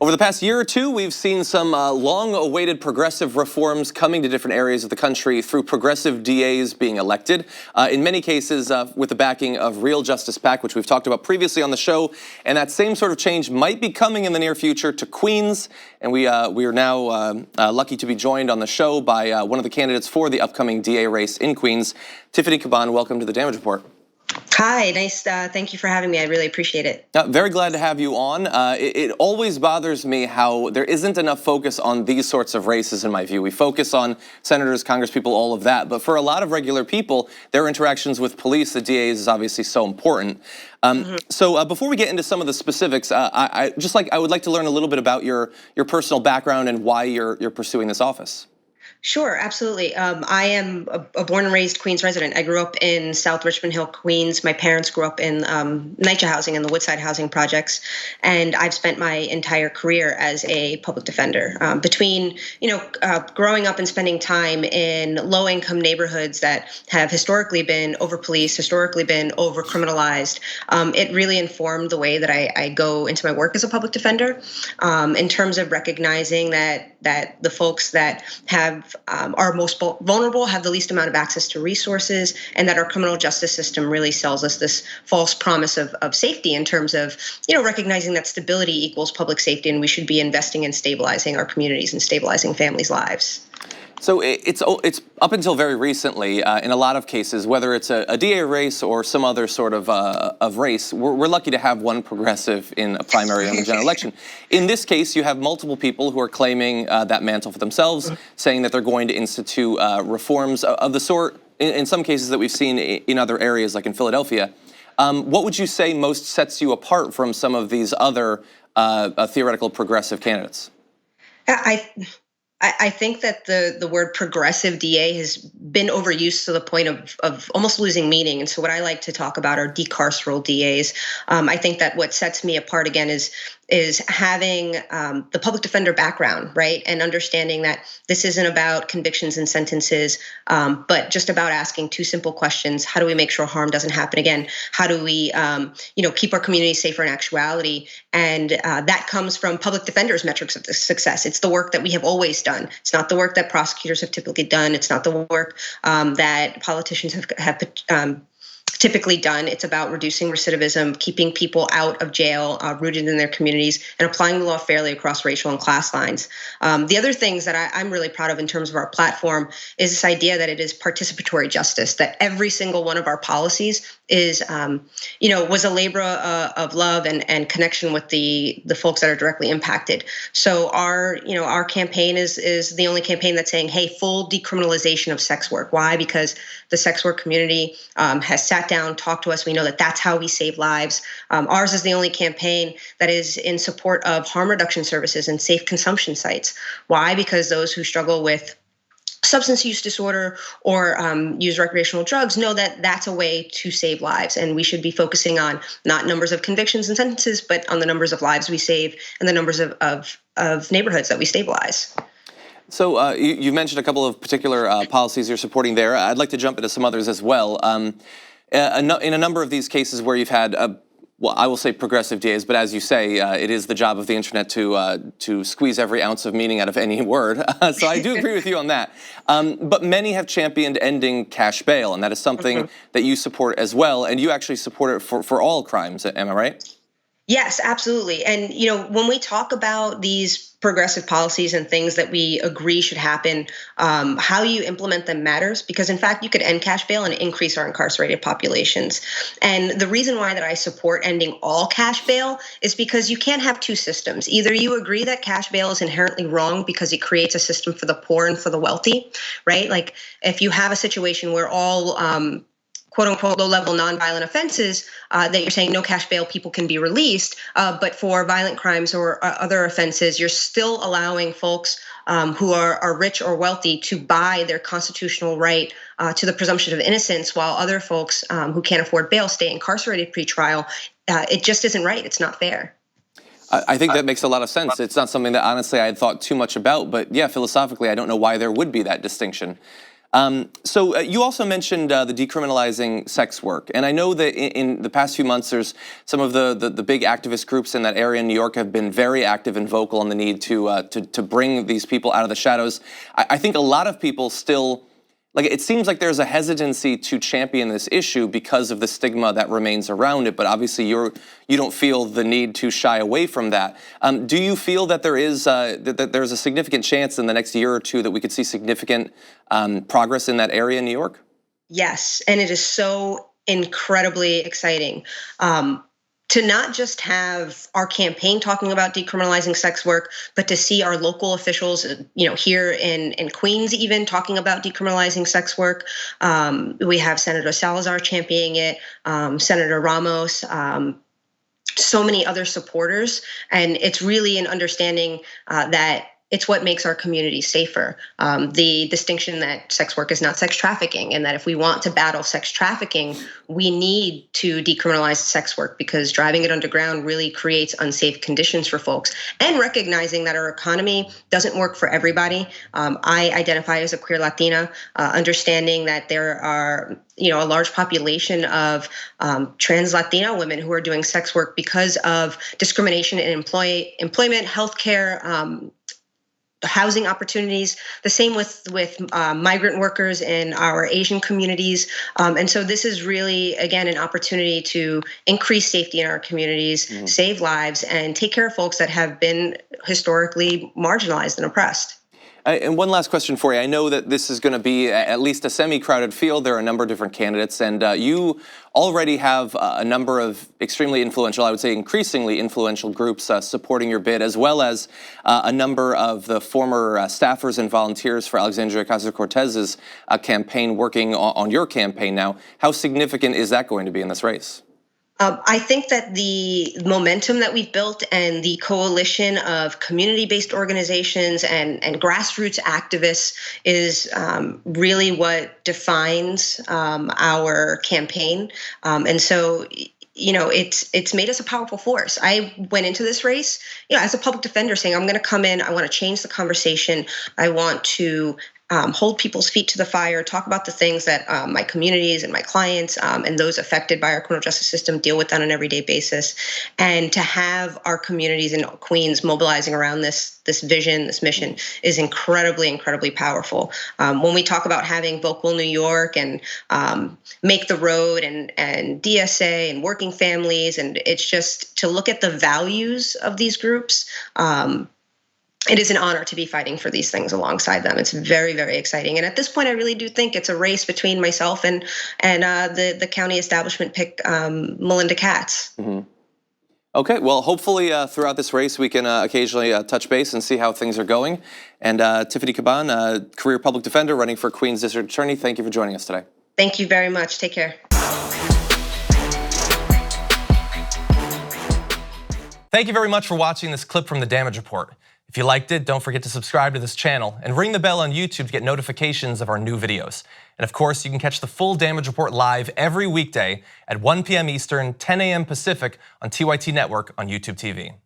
Over the past year or two, we've seen some long-awaited progressive reforms coming to different areas of the country through progressive DAs being elected, in many cases with the backing of real Justice PAC, which we've talked about previously on the show. And that same sort of change might be coming in the near future to Queens. And we are now lucky to be joined on the show by one of the candidates for the upcoming DA race in Queens. Tiffany Cabán, welcome to the Damage Report. Hi, nice. Thank you for having me. I really appreciate it. Very glad to have you on. It always bothers me how there isn't enough focus on these sorts of races, in my view. We focus on senators, congresspeople, all of that. But for a lot of regular people, their interactions with police, the DAs, is obviously so important. So before we get into some of the specifics, I would like to learn a little bit about your personal background and why you're pursuing this office. Sure, absolutely. I am a born and raised Queens resident. I grew up in South Richmond Hill, Queens. My parents grew up in NYCHA housing and the Woodside housing projects, and I've spent my entire career as a public defender. Between growing up and spending time in low-income neighborhoods that have historically been over-policed, historically been over-criminalized, it really informed the way that I go into my work as a public defender. In terms of recognizing that the folks that are most vulnerable have the least amount of access to resources, and that our criminal justice system really sells us this false promise of safety in terms of recognizing that stability equals public safety, and we should be investing in stabilizing our communities and stabilizing families' lives. So it's up until very recently, in a lot of cases, whether it's a DA race or some other sort of race, we're lucky to have one progressive in a primary on the general election. In this case, you have multiple people who are claiming that mantle for themselves, saying that they're going to institute reforms of the sort, in some cases that we've seen in other areas, like in Philadelphia. What would you say most sets you apart from some of these other theoretical progressive candidates? I think that the word progressive DA has been overused to the point of almost losing meaning. And so what I like to talk about are decarceral DAs. I think that what sets me apart, again, is having the public defender background, right? And understanding that this isn't about convictions and sentences, but just about asking two simple questions. How do we make sure harm doesn't happen again? How do we keep our community safer in actuality? And that comes from public defenders' metrics of success. It's the work that we have always done. It's not the work that prosecutors have typically done. It's not the work that politicians have typically done. It's about reducing recidivism, keeping people out of jail, rooted in their communities, and applying the law fairly across racial and class lines. The other things that I'm really proud of in terms of our platform is this idea that it is participatory justice, that every single one of our policies is, was a labor of love and connection with the folks that are directly impacted. So our campaign is the only campaign that's saying, hey, full decriminalization of sex work. Why? Because the sex work community has sat down, talked to us. We know that that's how we save lives. Ours is the only campaign that is in support of harm reduction services and safe consumption sites. Why? Because those who struggle with substance use disorder or use recreational drugs know that that's a way to save lives. And we should be focusing on not numbers of convictions and sentences, but on the numbers of lives we save and the numbers of neighborhoods that we stabilize. So you mentioned a couple of particular policies you're supporting there. I'd like to jump into some others as well. In a number of these cases where you've had, well, I will say progressive DAs, but as you say, it is the job of the internet to squeeze every ounce of meaning out of any word. So I do agree with you on that. But many have championed ending cash bail, and that is something that you support as well, and you actually support it for all crimes. Am I right? Yes, absolutely. And, when we talk about these progressive policies and things that we agree should happen, how you implement them matters, because in fact, you could end cash bail and increase our incarcerated populations. And the reason why that I support ending all cash bail is because you can't have two systems. Either you agree that cash bail is inherently wrong because it creates a system for the poor and for the wealthy, right? Like if you have a situation where all quote unquote low-level nonviolent offenses that you're saying no cash bail, people can be released, but for violent crimes or other offenses, you're still allowing folks who are rich or wealthy to buy their constitutional right to the presumption of innocence, while other folks who can't afford bail stay incarcerated pre-trial. It just isn't right. It's not fair. I think that makes a lot of sense. It's not something that honestly I had thought too much about, but yeah, philosophically, I don't know why there would be that distinction. So you also mentioned the decriminalizing sex work, and I know that in the past few months, there's some of the big activist groups in that area in New York have been very active and vocal on the need to bring these people out of the shadows. I think a lot of people still, like, it seems like there's a hesitancy to champion this issue because of the stigma that remains around it. But obviously, you don't feel the need to shy away from that. Do you feel that there is that there's a significant chance in the next year or two that we could see significant progress in that area in New York? Yes, and it is so incredibly exciting. To not just have our campaign talking about decriminalizing sex work, but to see our local officials, here in Queens even talking about decriminalizing sex work. We have Senator Salazar championing it, Senator Ramos, so many other supporters. And it's really an understanding that it's what makes our community safer. The distinction that sex work is not sex trafficking, and that if we want to battle sex trafficking, we need to decriminalize sex work because driving it underground really creates unsafe conditions for folks. And recognizing that our economy doesn't work for everybody. I identify as a queer Latina, understanding that there are a large population of trans Latina women who are doing sex work because of discrimination in employment, healthcare, housing opportunities. The same with migrant workers in our Asian communities. And so this is really, again, an opportunity to increase safety in our communities, save lives, and take care of folks that have been historically marginalized and oppressed. And one last question for you. I know that this is going to be at least a semi-crowded field. There are a number of different candidates, and you already have a number of extremely influential, I would say increasingly influential groups supporting your bid, as well as a number of the former staffers and volunteers for Alexandria Ocasio-Cortez's campaign working on your campaign now. How significant is that going to be in this race? I think that the momentum that we've built and the coalition of community-based organizations and grassroots activists is really what defines our campaign. And so, it's made us a powerful force. I went into this race, as a public defender saying, I'm going to come in, I want to change the conversation. I want to hold people's feet to the fire, talk about the things that my communities and my clients and those affected by our criminal justice system deal with on an everyday basis. And to have our communities in Queens mobilizing around this vision, this mission is incredibly, incredibly powerful. When we talk about having Vocal New York and Make the Road and DSA and Working Families, and it's just to look at the values of these groups, it is an honor to be fighting for these things alongside them. It's very, very exciting. And at this point, I really do think it's a race between myself and the county establishment pick, Melinda Katz. Okay, well, hopefully throughout this race, we can occasionally touch base and see how things are going. And Tiffany Cabán, career public defender running for Queens District Attorney, thank you for joining us today. Thank you very much. Take care. Thank you very much for watching this clip from The Damage Report. If you liked it, don't forget to subscribe to this channel and ring the bell on YouTube to get notifications of our new videos. And of course, you can catch the full Damage Report live every weekday at 1 p.m. Eastern, 10 a.m. Pacific on TYT Network on YouTube TV.